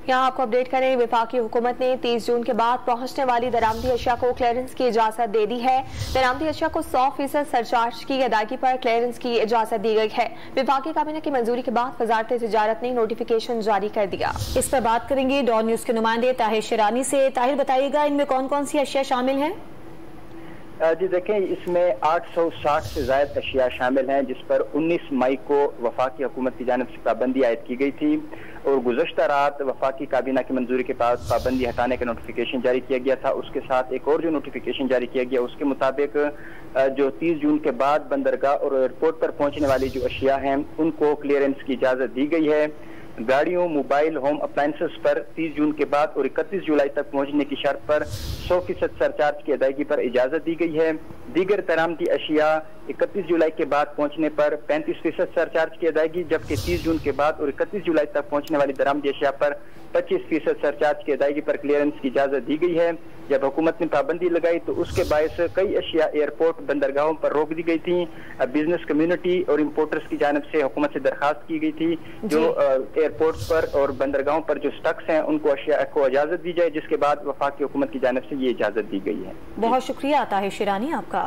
यहाँ आपको अपडेट करें, वफाकी हुकूमत ने 30 जून के बाद पहुंचने वाली दरामदी अशिया को क्लियरेंस की इजाजत दे दी है। दरामदी अशिया को 100% सरचार्ज की अदायगी पर क्लियरेंस की इजाजत दी गई है। वफाकी काबीना की मंजूरी के बाद वजारत तिजारत ने नोटिफिकेशन जारी कर दिया। इस पर बात करेंगे डॉन न्यूज के नुमाइंदे ताहिर शिरानी से। ताहिर, बताइएगा इनमें कौन कौन सी अशिया शामिल हैं? जी देखें, इसमें 860 से ज़ायद अशिया शामिल हैं, जिस पर 19 मई को वफाकी हुकूमत की जानिब से पाबंदी आयद की गई थी और गुज़श्ता रात वफाकी काबीना की मंजूरी के बाद पाबंदी हटाने का नोटिफिकेशन जारी किया गया था। उसके साथ एक और जो नोटिफिकेशन जारी किया गया, उसके मुताबिक जो 30 जून के बाद बंदरगाह और एयरपोर्ट पर पहुंचने वाली जो अशिया हैं उनको क्लियरेंस की इजाज़त दी गई है। गाड़ियों, मोबाइल, होम अप्लायंसेस पर 30 जून के बाद और 31 जुलाई तक पहुंचने की शर्त पर 100% सरचार्ज की अदायगी पर इजाजत दी गई है। दीगर दरामदी अशिया 31 जुलाई के बाद पहुंचने पर 35% सरचार्ज की अदायगी, जबकि 30 जून के बाद और 31 जुलाई तक पहुंचने वाली दरामदी अशिया पर 25% सरचार्ज की अदायगी पर क्लियरेंस की इजाजत दी गई है। जब हुकूमत ने पाबंदी लगाई तो उसके बायस कई अशिया एयरपोर्ट, बंदरगाहों पर रोक दी गई थी। बिजनेस कम्युनिटी और इम्पोर्टर्स की जानिब से हुकूमत से दरखास्त की गई थी जो एयरपोर्ट पर और बंदरगाहों पर जो स्टक्स हैं उनको अशिया को इजाजत दी जाए, जिसके बाद वफाकी हुकूमत की जानिब से ये इजाजत दी गई है। बहुत शुक्रिया ताहिर शिरानी आपका।